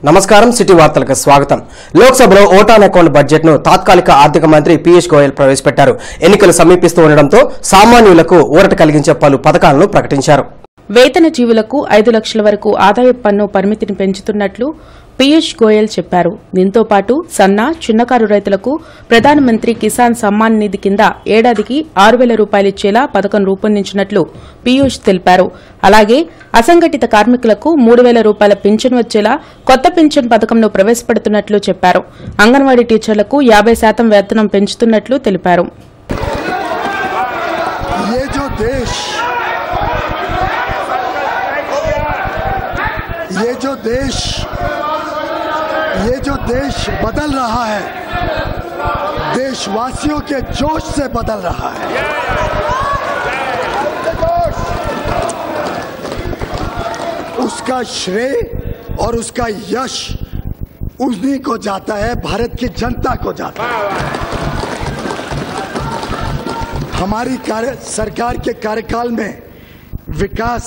నమస్కారం సిటీ వార్తలకు స్వాగతం. లోక్సభలో ఓట్ ఆన్ అకౌంట్ బడ్జెట్ ను తాత్కాలిక ఆర్థిక మంత్రి పీయూష్ గోయల్ ప్రవేశపెట్టారు. ఎన్నికలు సమీపిస్తూ ఉండడంతో సామాన్యులకు ఊరట కలిగించే పలు పథకాలను ప్రకటించారు. వేతన జీవులకు 5 లక్షల వరకు ఆదాయ పన్ను పరిమితిని పెంచుతున్నట్లు పీయూష్ గోయల్ చెప్పారు. దీంతో పాటు సన్న చిన్నకారు రైతులకు ప్రధానమంత్రి కిసాన్ సమ్మాన్ నిధి కింద ఏడాదికి 6,000 రూపాయలు ఇచ్చేలా పథకం రూపొందించినట్లు పీయూష్ తెలిపారు. అలాగే అసంఘటిత కార్మికులకు 3,000 రూపాయల పింఛను వచ్చేలా కొత్త పింఛన్ పథకంను ప్రవేశపెడుతున్నట్లు చెప్పారు. అంగన్వాడీ టీచర్లకు 50% వేతనం పెంచుతున్నట్లు తెలిపారు. ये जो देश बदल रहा है, देशवासियों के जोश से बदल रहा है। उसका श्रेय और उसका यश उन्हीं को जाता है, भारत की जनता को जाता है। हमारी सरकार के कार्यकाल में विकास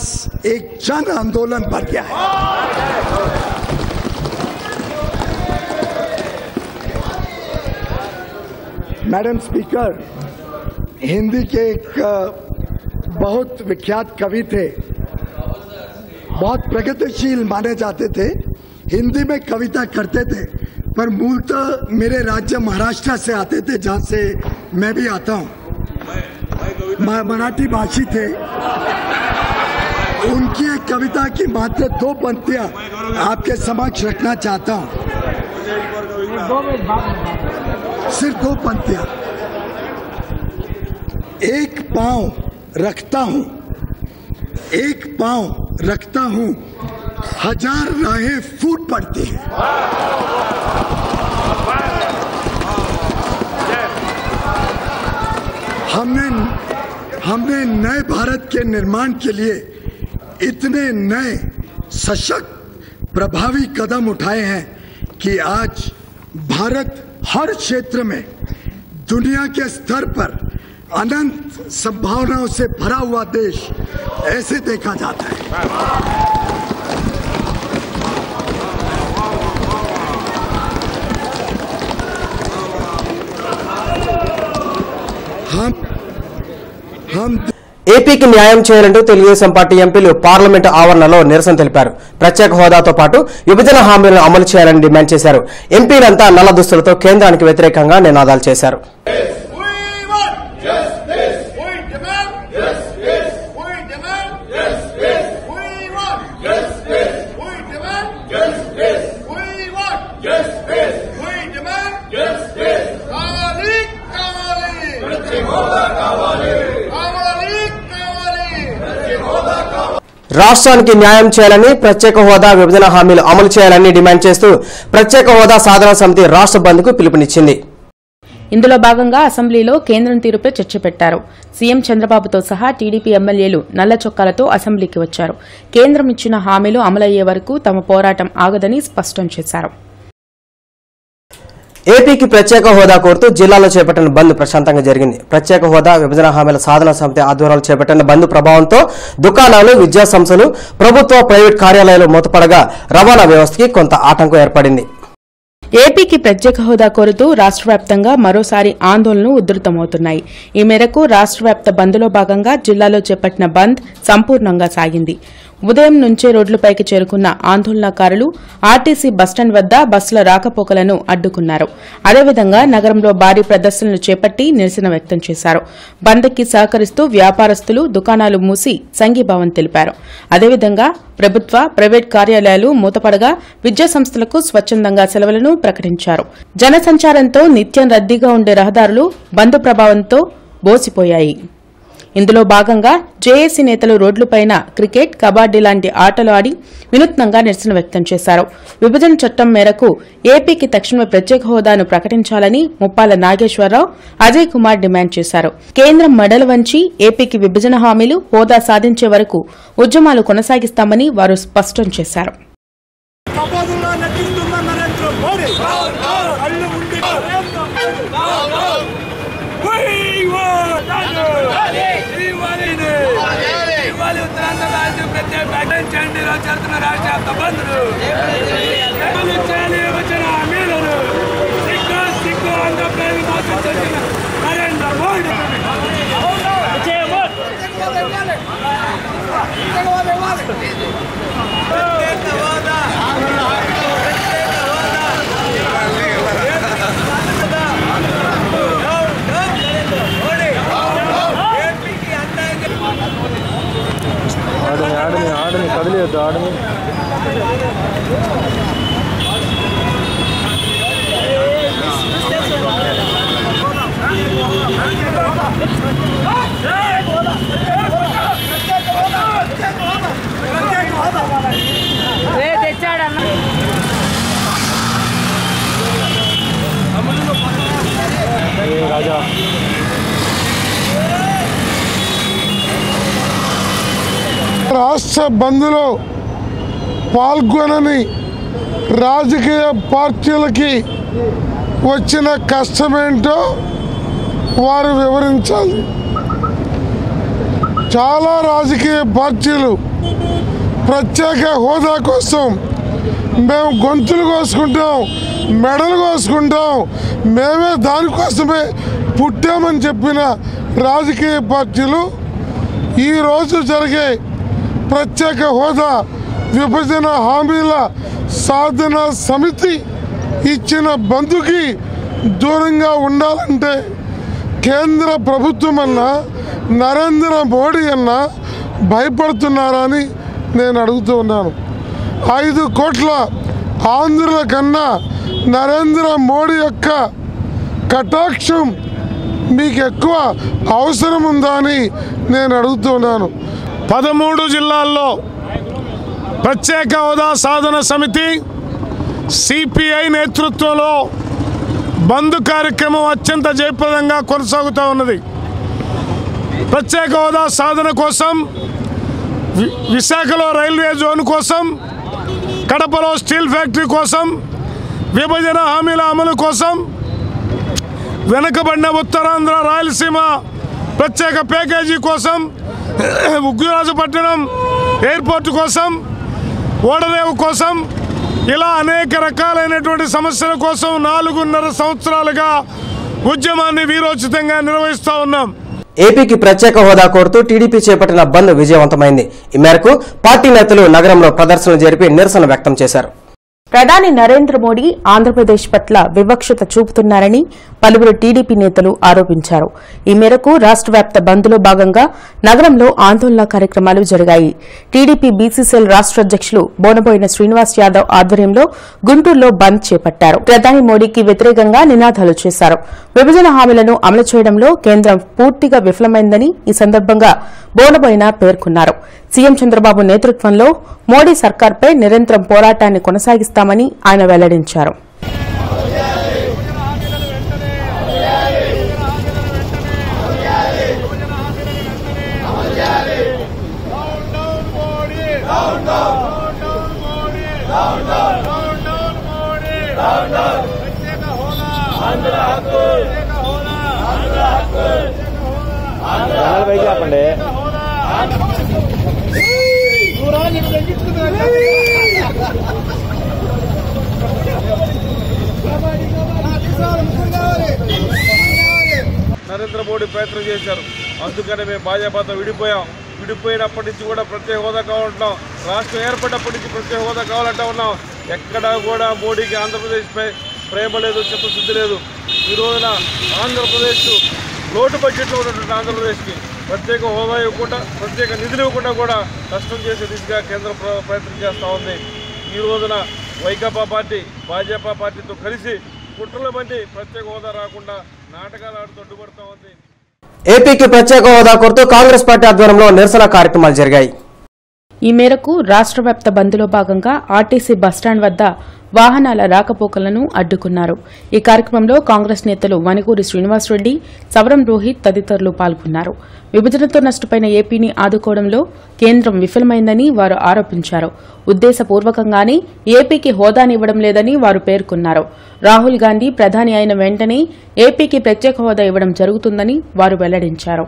एक जन आंदोलन बन गया है। मैडम स्पीकर, हिंदी के एक बहुत विख्यात कवि थे, बहुत प्रगतिशील माने जाते थे, हिंदी में कविता करते थे, पर मूलतः मेरे राज्य महाराष्ट्र से आते थे, जहां से मैं भी आता हूं। मराठी भाषी थे। उनकी एक कविता की मात्र 2 पंक्तियां आपके समक्ष रखना चाहता हूं, सिर्फ 2 पंक्तियां। एक पांव रखता हूं, एक पांव रखता हूं, 1000 राहें फूट पड़ती हैं। हमने नए भारत के निर्माण के लिए इतने नए सशक्त प्रभावी कदम उठाए हैं कि आज भारत हर क्षेत्र में दुनिया के स्तर पर अनंत संभावनाओं से भरा हुआ देश ऐसे देखा जाता है। हम ఏపీకి న్యాయం చేయాలంటూ తెలుగుదేశం పార్టీ ఎంపీలు పార్లమెంటు ఆవరణలో నిరసన తెలిపారు. ప్రత్యేక హోదాతో పాటు విభజన హామీలను అమలు చేయాలని డిమాండ్ చేశారు. ఎంపీలంతా నల్ల దుస్తులతో కేంద్రానికి వ్యతిరేకంగా నినాదాలు చేశారు. రాష్ట్రానికి న్యాయం చేయాలని, ప్రత్యేక హోదా విభజన హామీలు అమలు చేయాలని డిమాండ్ చేస్తూ ప్రత్యేక హోదా సాధనా సమితి రాష్ట్ర బంద్కు పిలుపునిచ్చింది. ఇందులో భాగంగా అసెంబ్లీలో కేంద్రం తీరుపై చర్చ పెట్టారు. సీఎం చంద్రబాబుతో సహా టీడీపీ ఎమ్మెల్యేలు నల్ల చొక్కాలతో అసెంబ్లీకి వచ్చారు. కేంద్రం ఇచ్చిన హామీలు అమలయ్యే వరకు తమ పోరాటం ఆగదని స్పష్టం చేశారు. ఏపీకి ప్రత్యేక హోదా కోరుతూ జిల్లాలో చేపట్టిన బంద్ ప్రశాంతంగా జరిగింది. ప్రత్యేక హోదా విభజన హామీల సాధనా సమితి ఆధ్వర్యంలో చేపట్టిన బంద్ ప్రభావంతో దుకాణాలు, విద్యా సంస్థలు, ప్రభుత్వ, ప్రైవేట్ కార్యాలయాలు మూతపడగా రవాణా వ్యవస్థకి కొంత ఆటంకం ఏర్పడింది. ఏపీకి ప్రత్యేక హోదా కోరుతూ రాష్ట్ర వ్యాప్తంగా మరోసారి ఆందోళనలు ఉధృతమవుతున్నాయి. ఈ మేరకు రాష్ట్ర వ్యాప్త బంద్లో భాగంగా జిల్లాలో చేపట్టిన బంద్ సంపూర్ణంగా సాగింది. ఉదయం నుంచే రోడ్లపైకి చేరుకున్న ఆందోళనకారులు ఆర్టీసీ బస్టాండ్ వద్ద బస్సుల రాకపోకలను అడ్డుకున్నారు. అదేవిధంగా నగరంలో భారీ ప్రదర్శనలు చేపట్టి నిరసన వ్యక్తం చేశారు. బంద్కి సహకరిస్తూ వ్యాపారస్తులు దుకాణాలు మూసి సంఘీభావం తెలిపారు. అదేవిధంగా ప్రభుత్వ, ప్రైవేట్ కార్యాలయాలు మూతపడగా విద్యా సంస్థలకు స్వచ్ఛందంగా సెలవులను ప్రకటించారు. జనసంచారంతో నిత్యం రద్దీగా ఉండే రహదారులు బంద్ ప్రభావంతో బోసిపోయాయి. ఇందులో భాగంగా జేఏసీ నేతలు రోడ్లపైన క్రికెట్, కబడ్డీ లాంటి ఆటలు ఆడి వినూత్నంగా నిరసన వ్యక్తం చేశారు. విభజన చట్టం మేరకు ఏపీకి తక్షణమే ప్రత్యేక హోదాను ప్రకటించాలని ముప్పాల నాగేశ్వరరావు, అజయ్ కుమార్ డిమాండ్ చేశారు. కేంద్రం మెడలు వంచి ఏపీకి విభజన హామీలు, హోదా సాధించే వరకు ఉద్యమాలు కొనసాగిస్తామని వారు స్పష్టం చేశారు. उत्तरांध्र राज्य प्रत्येक पैटर्न चंडी राष्ट्र बंद ఆడని కదిలేదు ఆడని రాజా రాష్ట్ర బంద్లో పాల్గొనని రాజకీయ పార్టీలకి వచ్చిన కష్టమేంటో వారు వివరించాలి. చాలా రాజకీయ పార్టీలు ప్రత్యేక హోదా కోసం మేము గొంతులు కోసుకుంటాం, మెడలు కోసుకుంటాం, మేమే దానికోసమే పుట్టామని చెప్పిన రాజకీయ పార్టీలు ఈరోజు జరిగే ప్రత్యేక హోదా విభజన హామీల సాధన సమితి ఇచ్చిన బంధుకి దూరంగా ఉండాలంటే కేంద్ర ప్రభుత్వం అన్నా నరేంద్ర మోడీ అన్నా భయపడుతున్నారని నేను అడుగుతూ ఉన్నాను. 5 కోట్ల ఆంధ్రుల కన్నా నరేంద్ర మోడీ యొక్క కటాక్షం మీకు ఎక్కువ అవసరం ఉందా అని నేను అడుగుతున్నాను. 13 జిల్లాల్లో ప్రత్యేక హోదా సాధన సమితి సిపిఐ నేతృత్వంలో బంద్ కార్యక్రమం అత్యంత జయప్రదంగా కొనసాగుతూ ఉన్నది. ప్రత్యేక హోదా సాధన కోసం విశాఖలో రైల్వే జోన్ కోసం, కడపలో స్టీల్ ఫ్యాక్టరీ కోసం, విభజన హామీల అమలు కోసం, వెనుకబడిన ఉత్తరాంధ్ర రాయలసీమ ప్రత్యేక ప్యాకేజీ కోసం, ఉగ్గురాజపట్నం ఎయిర్పోర్టు కోసం, ఓడరేవు కోసం, ఇలా అనేక రకాలైనటువంటి సమస్యల కోసం 4.5 సంవత్సరాలుగా ఉద్యమాన్ని వీరోచితంగా నిర్వహిస్తూ ఉన్నాం. ఏపీకి ప్రత్యేక హోదా కోరుతూ టీడీపీ చేపట్టిన బంద్ విజయవంతమైంది. ఈ మేరకు పార్టీ నేతలు నగరంలో ప్రదర్శనలు జరిపి నిరసన వ్యక్తం చేశారు. ప్రధాని నరేంద్ర మోడీ ఆంధ్రప్రదేశ్ పట్ల వివక్షత చూపుతున్నారని పలువురు టీడీపీ నేతలు ఆరోపించారు. ఈ మేరకు రాష్ట్ర వ్యాప్త బంద్లో భాగంగా నగరంలో ఆందోళన కార్యక్రమాలు జరిగాయి. టీడీపీ బీసీసీఎల్ రాష్ట్ర అధ్యక్షులు బోనబోయిన శ్రీనివాస్ యాదవ్ ఆధ్వర్యంలో గుంటూరులో బంద్ చేపట్టారు. ప్రధాని మోడీకి వ్యతిరేకంగా నినాదాలు చేశారు. విభజన హామీలను అమలు చేయడంలో కేంద్రం పూర్తిగా విఫలమైందని ఈ సందర్భంగా బోనబోయిన పేర్కొన్నారు. సీఎం చంద్రబాబు నేతృత్వంలో మోడీ సర్కార్పై నిరంతరం పోరాటాన్ని కొనసాగిస్తామని ఆయన వెల్లడించారు. నరేంద్ర మోడీ ప్రయత్నం చేశారు. అందుకనే మేము భాజపాతో విడిపోయినప్పటి నుంచి కూడా ప్రత్యేక హోదా కావాలంటున్నాం. రాష్ట్రం ఏర్పడినప్పటి నుంచి ప్రత్యేక హోదా కావాలంటా ఉన్నాం. ఎక్కడా కూడా మోడీకి ఆంధ్రప్రదేశ్పై ప్రేమ లేదు, చిత్తశుద్ధి లేదు. ఈ రోజున ఆంధ్రప్రదేశ్ లోటు బడ్జెట్లో ఉన్నటువంటి ఆంధ్రప్రదేశ్కి ప్రత్యేక హోదా ఇవ్వకుండా, ప్రత్యేక నిధులు ఇవ్వకుండా కూడా కష్టం చేసే దిశగా కేంద్ర ప్రయత్నం చేస్తూ ఉంది. ఈ రోజున వైకాపా పార్టీ భాజపా పార్టీతో కలిసి కుట్రల బండి ప్రత్యేక హోదా రాకుండా నాటకాలు ఆడుతూ అడ్డుపడుతూ ఉంది. ఏపీకి ప్రత్యేక హోదా కోరుతూ కాంగ్రెస్ పార్టీ ఆధ్వర్యంలో నిరసన కార్యక్రమాలు జరిగాయి. ఈ మేరకు రాష్ట్ర వ్యాప్త బంద్లో భాగంగా ఆర్టీసీ బస్టాండ్ వద్ద వాహనాల రాకపోకలను అడ్డుకున్నారు. ఈ కార్యక్రమంలో కాంగ్రెస్ నేతలు వనిగూరి శ్రీనివాసరెడ్డి, సవరం రోహిత్ తదితరులు పాల్గొన్నారు. విభజనతో నష్టపోయిన ఏపీని ఆదుకోవడంలో కేంద్రం విఫలమైందని వారు ఆరోపించారు. ఉద్దేశపూర్వకంగానే ఏపీకి హోదానివ్వడం లేదని వారు పేర్కొన్నారు. రాహుల్ గాంధీ ప్రధాని అయిన వెంటనే ఏపీకి ప్రత్యేక హోదా ఇవ్వడం జరుగుతుందని వారు వెల్లడించారు.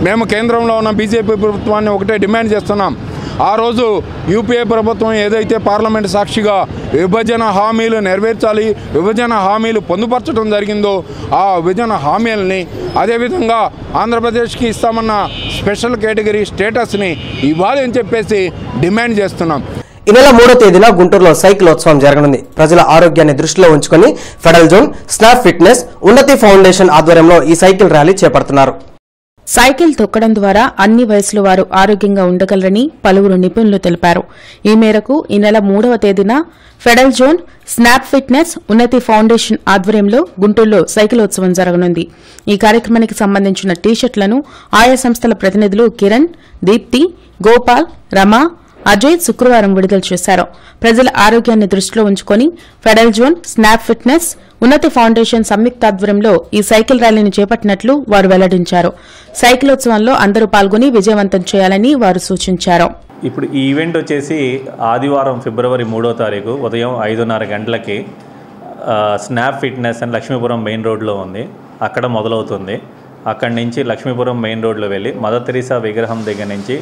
మేము కేంద్రంలో ఉన్న బీజేపీ ప్రభుత్వాన్ని ఒకటే డిమాండ్ చేస్తున్నాం. ఆ రోజు యూపీఏ ప్రభుత్వం ఏదైతే పార్లమెంట్ సాక్షిగా విభజన హామీలు నెరవేర్చాలి, విభజన హామీలు పొందుపరచడం జరిగిందో ఆ విభజన హామీలని అదేవిధంగా ఆంధ్రప్రదేశ్కి ఇస్తామన్న స్పెషల్ కేటగిరీ స్టేటస్ని ఇవ్వాలి అని చెప్పేసి డిమాండ్ చేస్తున్నాం. ఈ నెల 3వ తేదీన గుంటూరులో సైకిల్ ఉత్సవం జరగనుంది. ప్రజల ఆరోగ్యాన్ని దృష్టిలో ఉంచుకొని ఫెడరల్ జోన్, స్నాప్ ఫిట్నెస్, ఉన్నతి ఫౌండేషన్ ఆధ్వర్యంలో ఈ సైకిల్ ర్యాలీ చేపడుతున్నారు. సైకిల్ తొక్కడం ద్వారా అన్ని వయసుల వారు ఆరోగ్యంగా ఉండగలరని పలువురు నిపుణులు తెలిపారు. ఈ మేరకు ఈ నెల 3వ తేదీన ఫెడరల్ జోన్, స్నాప్ ఫిట్నెస్, ఉన్నతి ఫౌండేషన్ ఆధ్వర్యంలో గుంటూరులో సైకిల్ ఉత్సవం జరగనుంది. ఈ కార్యక్రమానికి సంబంధించిన టీషర్ట్లను ఆయా సంస్థల ప్రతినిధులు కిరణ్, దీప్తి, గోపాల్, రమ, అజయ్ శుక్రవారం విడుదల చేశారు. ప్రజల ఆరోగ్యాన్ని దృష్టిలో ఉంచుకొని ఫెడరల్ జోన్, స్నాప్ ఫిట్నెస్, ఉన్నతి ఫౌండేషన్ సంయుక్తాధ్వర్యంలో ఈ సైకిల్ ర్యాలీని చేపట్టినట్లు వారు వెల్లడించారు. సైకిల్ ఉత్సవంలో అందరూ పాల్గొని విజయవంతం చేయాలని వారు సూచించారు. ఇప్పుడు ఈ ఈవెంట్ వచ్చేసి ఆదివారం ఫిబ్రవరి 3వ తారీఖు ఉదయం 5:30 గంటలకి స్నాప్ ఫిట్నెస్ అని లక్ష్మీపురం మెయిన్ రోడ్లో ఉంది, అక్కడ మొదలవుతుంది. అక్కడి నుంచి లక్ష్మీపురం మెయిన్ రోడ్లో వెళ్ళి మదర్ తెరీసా విగ్రహం దగ్గర నుంచి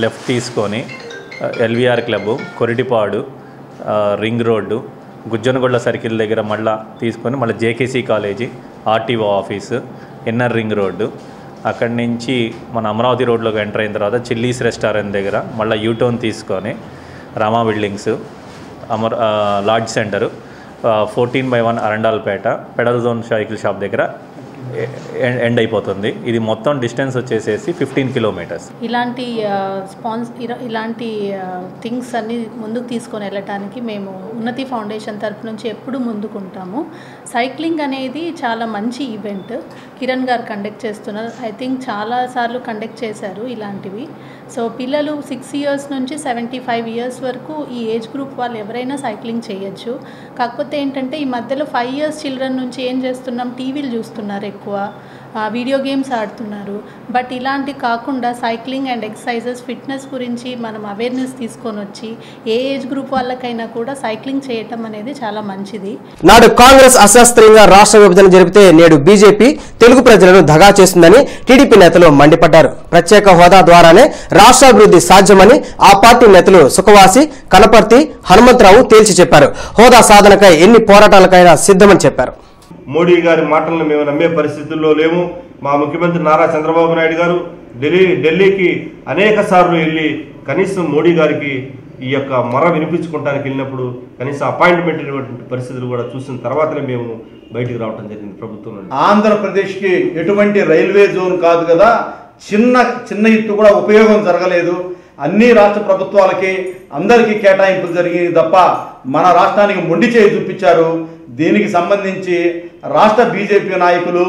లెఫ్ట్ తీసుకొని LVR club, Koritipadu, ring road, Gujjanagunda circle దగ్గర మళ్ళీ తీసుకొని మళ్ళీ JKC college, RTO office, NR ring road, అక్కడి నుంచి మన అమరావతి రోడ్లోకి ఎంటర్ అయిన తర్వాత చిల్లీస్ రెస్టారెంట్ దగ్గర మళ్ళీ యూటర్న్ తీసుకొని Rama buildings, lodge centre, 14/1 Arundelpet, federal zone cycle shop దగ్గర ఎండ్ అయిపోతుంది. ఇది మొత్తం డిస్టెన్స్ వచ్చేసేసి 15 కిలోమీటర్స్. ఇలాంటి థింగ్స్ అన్ని ముందుకు తీసుకొని వెళ్ళటానికి మేము ఉన్నతి ఫౌండేషన్ తరఫు నుంచి ఎప్పుడు ముందుకుంటాము. సైక్లింగ్ అనేది చాలా మంచి ఈవెంట్. కిరణ్ గారు కండక్ట్ చేస్తున్నారు. ఐ థింక్ చాలాసార్లు కండక్ట్ చేశారు ఇలాంటివి. సో పిల్లలు 6 ఇయర్స్ నుంచి 75 ఇయర్స్ వరకు ఈ ఏజ్ గ్రూప్ వాళ్ళు ఎవరైనా సైక్లింగ్ చేయొచ్చు. కాకపోతే ఏంటంటే ఈ మధ్యలో 5 ఇయర్స్ చిల్డ్రన్ నుంచి ఏం చేస్తున్నాం, టీవీలు చూస్తున్నారు, ఎక్కువ వీడియో గేమ్స్ ఆడుతున్నారు. బట్ ఇలాంటి కాకుండా సైక్లింగ్ అండ్ ఎక్సర్సైజెస్, ఫిట్నెస్ గురించి మనం అవేర్నెస్ తీసుకొని వచ్చి ఏ ఏజ్ గ్రూప్ వాళ్ళకైనా కూడా సైక్లింగ్ చేయటం అనేది చాలా మంచిది. నాడు కాంగ్రెస్ అశాస్త్రీయంగా రాష్ట్ర విభజన జరిపితే నేడు బీజేపీ తెలుగు ప్రజలను దగా చేస్తుందని టీడీపీ నేతలు మండిపడ్డారు. ప్రత్యేక హోదా ద్వారానే రాష్ట్రాభివృద్ధి సాధ్యమని ఆ పార్టీ నేతలు సుఖవాసి, కనపర్తి, హనుమంతరావు తేల్చి చెప్పారు. హోదా సాధనకై ఎన్ని పోరాటాలకైనా సిద్ధమని చెప్పారు. మోడీ గారి మాటలను మేము నమ్మే పరిస్థితుల్లో లేము. మా ముఖ్యమంత్రి నారా చంద్రబాబు నాయుడు గారు ఢిల్లీకి అనేక సార్లు వెళ్ళి కనీసం మోడీ గారికి ఈ యొక్క మొర వినిపించుకోవడానికి వెళ్ళినప్పుడు కనీసం అపాయింట్మెంట్ ఇటువంటి పరిస్థితులు కూడా చూసిన తర్వాతనే మేము బయటికి రావడం జరిగింది ప్రభుత్వం. ఆంధ్రప్రదేశ్కి ఎటువంటి రైల్వే జోన్ కాదు కదా, చిన్న ఇట్టు కూడా ఉపయోగం జరగలేదు. అన్ని రాష్ట్ర ప్రభుత్వాలకి అందరికీ కేటాయింపులు జరిగింది తప్ప మన రాష్ట్రానికి మొండి చేయి చూపించారు. దీనికి సంబంధించి రాష్ట్ర బీజేపీ నాయకులు,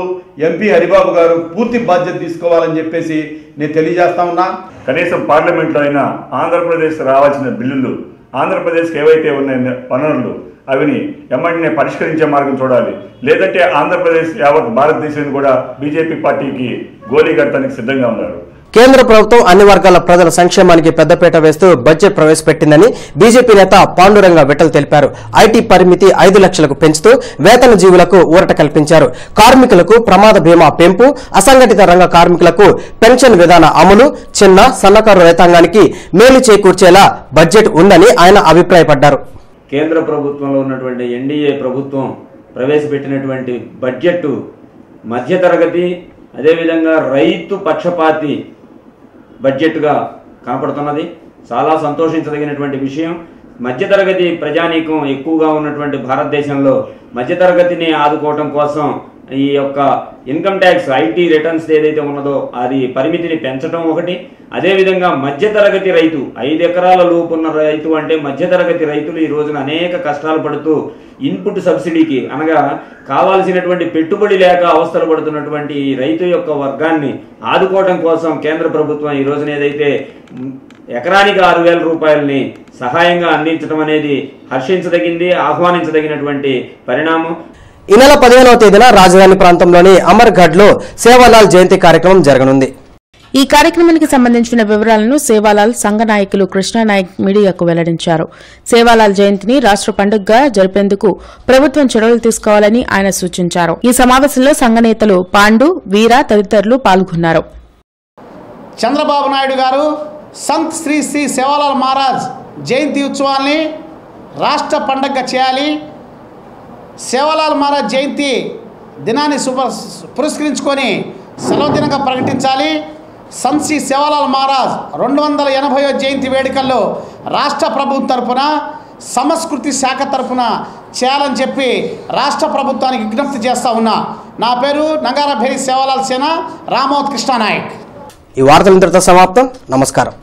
ఎంపీ హరిబాబు గారు పూర్తి బాధ్యత తీసుకోవాలని చెప్పేసి నేను తెలియజేస్తా ఉన్నా. కనీసం పార్లమెంట్లో అయినా ఆంధ్రప్రదేశ్ రావాల్సిన బిల్లులు, ఆంధ్రప్రదేశ్కి ఏవైతే ఉన్నాయి వనరులు, అవిని ఎమ్మటినే పరిష్కరించే మార్గం చూడాలి. లేదంటే ఆంధ్రప్రదేశ్ యావత్ భారతదేశాన్ని కూడా బీజేపీ పార్టీకి గోలీ కట్టడానికి సిద్ధంగా ఉన్నారు. కేంద్ర ప్రభుత్వం అన్ని వర్గాల ప్రజల సంక్షేమానికి పెద్దపీట వేస్తూ బడ్జెట్ ప్రవేశపెట్టిందని బీజేపీ నేత పాండురంగ విఠల్ తెలిపారు. ఐటీ పరిమితి 5 లక్షలకు పెంచుతూ వేతన జీవులకు ఊరట కల్పించారు. కార్మికులకు ప్రమాద బీమా పెంపు, అసంఘటిత రంగ కార్మికులకు పెన్షన్ విధాన అమలు, చిన్న సన్నకారు రైతాంగానికి మేలు చేకూర్చేలా బడ్జెట్ ఉందని ఆయన అభిప్రాయపడ్డారు. కేంద్ర ప్రభుత్వంలో ఉన్నటువంటి ఎన్డీఏ ప్రభుత్వం ప్రవేశపెట్టినటువంటి బడ్జెట్ మధ్యతరగతి, అదేవిధంగా రైతు పక్షపాతి బడ్జెట్గా కనపడుతున్నది. చాలా సంతోషించదగినటువంటి విషయం. మధ్యతరగతి ప్రజానీకం ఎక్కువగా ఉన్నటువంటి భారతదేశంలో మధ్యతరగతిని ఆదుకోవటం కోసం ఈ యొక్క ఇన్కమ్ ట్యాక్స్, ఐటీ రిటర్న్స్ ఏదైతే ఉన్నదో అది పరిమితిని పెంచడం ఒకటి. అదేవిధంగా మధ్యతరగతి రైతు, 5 ఎకరాల లోపు ఉన్న రైతు అంటే మధ్యతరగతి రైతులు ఈ రోజున అనేక కష్టాలు పడుతూ ఇన్పుట్ సబ్సిడీకి అనగా కావాల్సినటువంటి పెట్టుబడి లేక అవస్థలు పడుతున్నటువంటి ఈ రైతు యొక్క వర్గాన్ని ఆదుకోవడం కోసం కేంద్ర ప్రభుత్వం ఈ రోజున ఏదైతే ఎకరానికి 6,000 రూపాయలని సహాయంగా అందించడం అనేది హర్షించదగింది, ఆహ్వానించదగినటువంటి పరిణామం. ఈ నెల 15వ తేదీన రాజధాని ప్రాంతంలోని అమర్గఢ్ లో సేవాలాల్ జయంతి కార్యక్రమం జరగనుంది. ఈ కార్యక్రమానికి సంబంధించిన వివరాలను సేవాలాల్ సంఘ నాయకులు కృష్ణానాయక్ మీడియాకు వెల్లడించారు. సేవాలాల్ జయంతిని రాష్ట్ర పండుగగా జరిపేందుకు ప్రభుత్వం చర్యలు తీసుకోవాలని ఆయన సూచించారు. ఈ సమావేశంలో సంఘ నేతలు పాండు, వీర తదితరులు పాల్గొన్నారు. చంద్రబాబు నాయుడు గారు సంత్ శ్రీ శ్రీ సేవాలాల్ మహారాజ్ జయంతి ఉత్సవాల్ని రాష్ట్ర పండగగా చేయాలి. సేవాలాల్ మహారాజ్ జయంతి దినాన్ని పురస్కరించుకొని సెలవు దినంగా ప్రకటించాలి. సంత్ శ్రీ సేవాలాల్ మహారాజ్ 280వ జయంతి వేడుకల్లో రాష్ట్ర ప్రభుత్వం తరఫున సంస్కృతి శాఖ తరఫున చేయాలని చెప్పి రాష్ట్ర ప్రభుత్వానికి విజ్ఞప్తి చేస్తూ ఉన్నా. నా పేరు నంగారభేరి సేవాలాల్ సేన రామోత్ కృష్ణానాయక్. ఈ వార్తలు ఇంతటితో సమాప్తం. నమస్కారం.